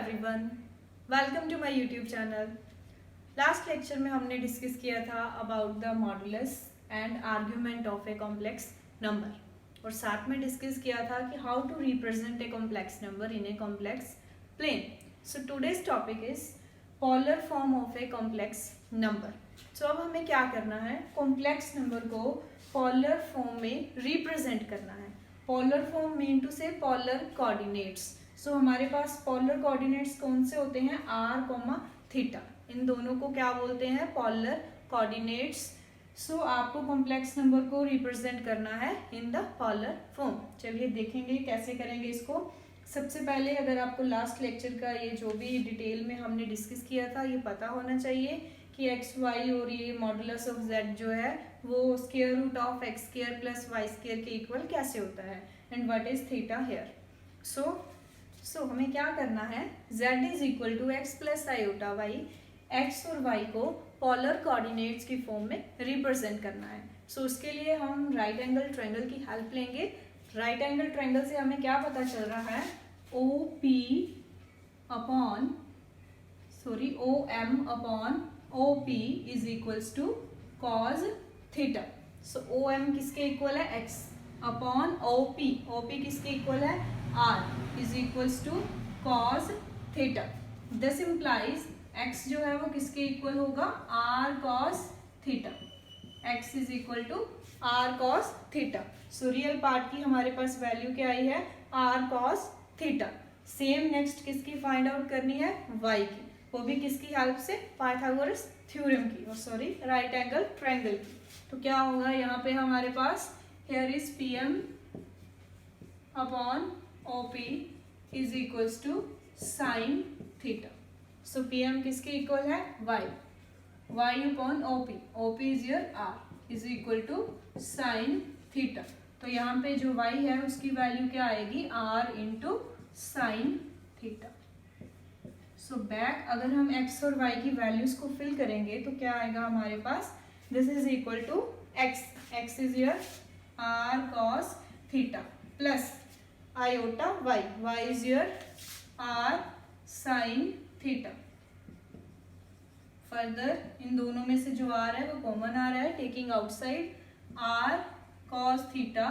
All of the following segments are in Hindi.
Everyone, welcome to my YouTube channel. Last lecture में हमने डिस्कस किया था about the modulus and argument of a complex number और साथ में डिस्कस किया था कि how to represent a complex number in a complex plane. So today's topic is polar form of a complex number. So अब हमें क्या करना है, कॉम्प्लेक्स नंबर को पॉलर फॉर्म में रिप्रेजेंट करना है। पॉलर फॉर्म मीन टू से पॉलर कोऑर्डिनेट्स। सो हमारे पास पॉलर कोऑर्डिनेट्स कौन से होते हैं, आर कोमा थीटा, इन दोनों को क्या बोलते हैं, पॉलर कोऑर्डिनेट्स। सो आपको कॉम्प्लेक्स नंबर को रिप्रेजेंट करना है इन द पॉलर फॉर्म। चलिए देखेंगे कैसे करेंगे इसको। सबसे पहले अगर आपको लास्ट लेक्चर का ये जो भी डिटेल में हमने डिस्कस किया था ये पता होना चाहिए कि एक्स वाई और ये मॉडुलस ऑफ जेड जो है वो square root of x square plus Y square के इक्वल कैसे होता है and what is theta here. So हमें क्या करना है, z is equal to X plus iota Y, X और y को पॉलर कोऑर्डिनेट्स की फॉर्म में रिप्रेजेंट करना है। सो उसके लिए हम राइट एंगल ट्रायंगल की हेल्प लेंगे। राइट एंगल ट्रायंगल से हमें क्या पता चल रहा है, OM अपॉन OP is equals to cos theta. So OM किसके इक्वल है, x अपॉन OP किसके इक्वल है, R is equals to cos theta. This implies x जो है वो किसके इक्वल होगा, R cos theta. x is equal to R cos theta. So real part की हमारे पास वैल्यू क्या आई है, R cos theta. Same next किसकी फाइंड आउट करनी है, y की, वो भी किसकी हेल्प से, पाइथागोरस थ्योरम की, और सॉरी राइट एंगल ट्रायंगल की। तो क्या होगा यहाँ पे हमारे पास, here is PM upon OP is equals to sine theta. So PM किसके इक्वल है, y upon OP is your R is equal to sine theta. तो यहाँ पे जो y है उसकी वैल्यू क्या आएगी, R into sine theta. So back अगर हम x और y की वैल्यूज को फिल करेंगे तो क्या आएगा हमारे पास, this is equal to x is your R cos theta plus iota y is your R sin theta. Further इन दोनों में से जो आ रहा है वो कॉमन आ रहा है, taking outside R cos theta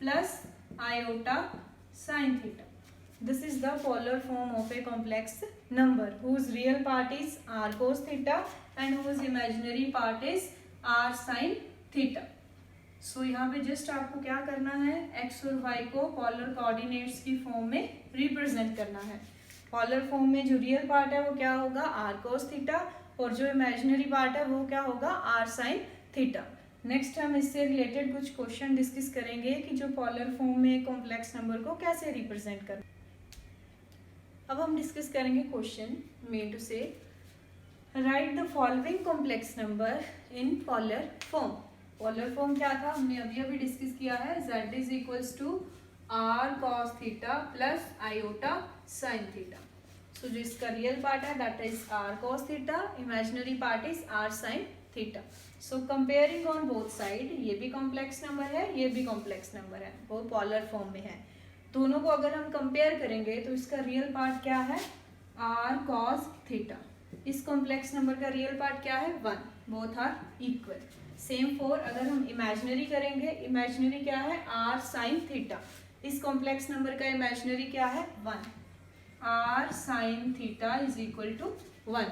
plus iota sin theta. This is the polar form of a complex number whose real part is r cos theta and whose imaginary part is r sin theta. So यहाँ पे जस्ट आपको क्या करना है, x और y को polar coordinates की फॉर्म में रिप्रेजेंट करना है। polar फॉर्म में जो रियल पार्ट है वो क्या होगा, r cos theta, और जो इमेजिनरी पार्ट है वो क्या होगा, r sin theta। नेक्स्ट हम इससे रिलेटेड कुछ क्वेश्चन डिस्कस करेंगे कि जो polar फॉर्म में कॉम्प्लेक्स नंबर को कैसे रिप्रेजेंट करना। अब हम डिस्कस करेंगे क्वेश्चन मेन टू से write the following complex number in polar form. Polar form क्या था, हमने अभी डिस्कस किया है, z is equals to R cos theta plus iota sin theta. So जो इसका रियल पार्ट है that is R cos theta, imaginary part is R sin theta. So comparing on both side, ये भी कॉम्प्लेक्स नंबर है, ये भी कॉम्प्लेक्स नंबर है, वो पॉलर फॉर्म में है। दोनों को अगर हम कंपेयर करेंगे तो इसका रियल पार्ट क्या है, R cos थीटा। इस कॉम्प्लेक्स नंबर का रियल पार्ट क्या है, 1, both are equal. Same for अगर हम इमेजिनरी करेंगे, इमेजिनरी क्या है, R sin थीटा। इस कॉम्प्लेक्स नंबर का इमेजिनरी क्या है, 1, R sin theta is equal to 1।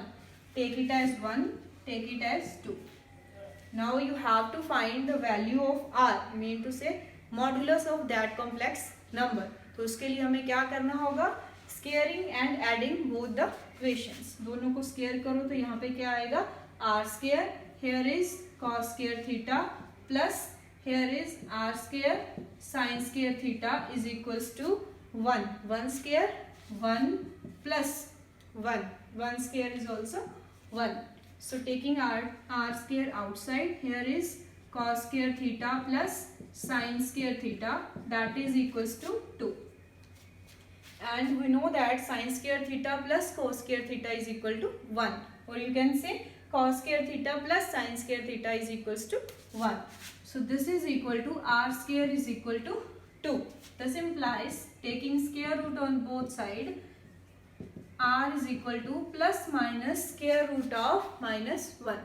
Take it as 1, take it as 2। Now you have to find the value of R, mean to say modulus of that complex number. तो उसके लिए हमें क्या करना होगा, squaring and adding both the equations. दोनों को स्क्वेयर करो तो यहाँ पे क्या आएगा, r square, here is cos square theta plus here is r square sin square theta is equals to 1 square 1 plus 1 square is also 1। So taking r square outside, here is cos square theta plus sin square theta that is equals to 2, and we know that sin square theta plus cos square theta is equal to 1, or you can say cos square theta plus sin square theta is equals to 1. So this is equal to r square is equal to 2. This implies taking square root on both side, r is equal to plus minus square root of -1।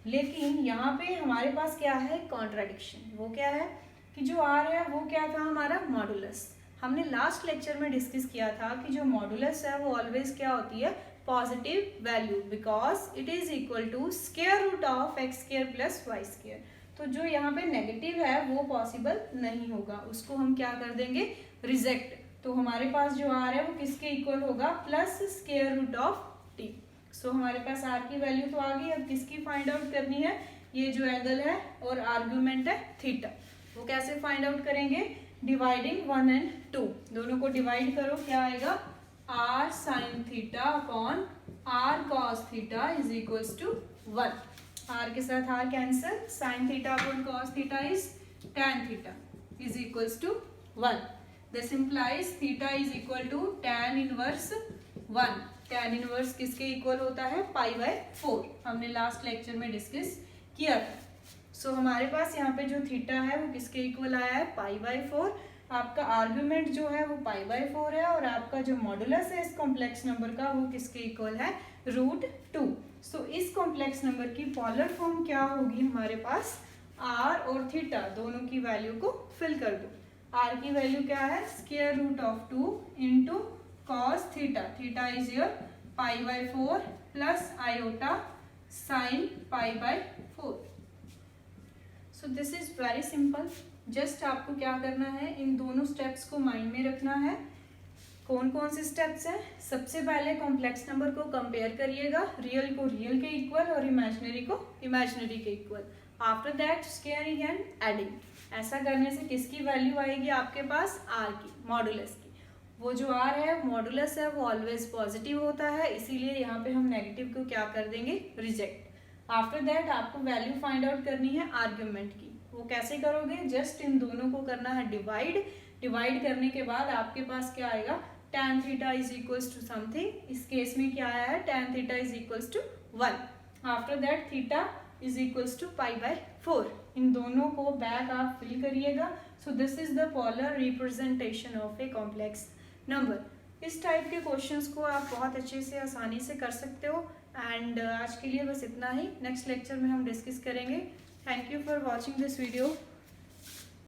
लेकिन यहाँ पे हमारे पास क्या है, कॉन्ट्राडिक्शन। वो क्या है कि जो r है वो क्या था हमारा, मॉडुलस। हमने लास्ट लेक्चर में डिस्कस किया था कि जो मॉडुलस है वो ऑलवेज क्या होती है, positive value, because it is equal to square root of x square plus Y square. तो जो यहाँ पे नेगेटिव है वो पॉसिबल नहीं होगा, उसको हम क्या कर देंगे, रिजेक्ट। तो हमारे पास जो r है वो किसके इक्वल होगा, plus square root of t। So हमारे पास r की वैल्यू तो आ गई। अब किसकी फाइंड आउट करनी है, ये जो एंगल है और आर्ग्यूमेंट है थीटा, वो कैसे फाइंड आउट करेंगे, डिवाइडिंग 1 and 2, दोनों को डिवाइड करो, क्या आएगा, r sin theta upon r cos theta is equals to 1। r के साथ r cancel, sin theta upon cos theta is tan theta is equals to 1। This implies theta is equal to tan inverse 1। tan inverse किसके इक्वल होता है, π/4, हमने लास्ट लेक्चर में डिस्कस किया था। सो हमारे पास यहाँ पे जो थीटा है वो किसके इक्वल आया है, π/4। आपका आर्ग्यूमेंट जो है वो π/4 है और आपका जो मॉडुलस है इस कॉम्प्लेक्स नंबर का वो किसके इक्वल है, √2। सो इस कॉम्प्लेक्स नंबर की पॉलर फॉर्म क्या होगी हमारे पास, r और थीटा दोनों की वैल्यू को फिल कर दो। r की वैल्यू क्या है, square root of 2 into cos theta, theta is your π/4 plus iota sine π/4। So this is very simple. Just आपको क्या करना है, इन दोनों स्टेप्स को माइंड में रखना है। कौन कौन से स्टेप्स हैं, सबसे पहले कॉम्प्लेक्स नंबर को कंपेयर करिएगा, रियल को रियल के इक्वल और इमेजिनरी को इमेजिनरी के equal. After that squaring and adding. ऐसा करने से किसकी वैल्यू आएगी आपके पास, r की, मॉडुलस की। वो जो r है मॉडुलस है वो ऑलवेज पॉजिटिव होता है, इसीलिए यहाँ पे हम नेगेटिव को क्या कर देंगे, रिजेक्ट। आफ्टर दैट आपको वैल्यू फाइंड आउट करनी है आर्ग्यूमेंट की। वो कैसे करोगे, जस्ट इन दोनों को करना है डिवाइड। डिवाइड करने के बाद आपके पास क्या आएगा, tan theta is equals to something. इस केस में क्या आया है, tan theta is equals to 1। After that theta is equals to π/4। इन दोनों को बैक आप फिल करिएगा। So this is the polar representation of a complex number. इस टाइप के क्वेश्चंस को आप बहुत अच्छे से आसानी से कर सकते हो। एंड आज के लिए बस इतना ही, नेक्स्ट लेक्चर में हम डिस्कस करेंगे। Thank you for watching this video.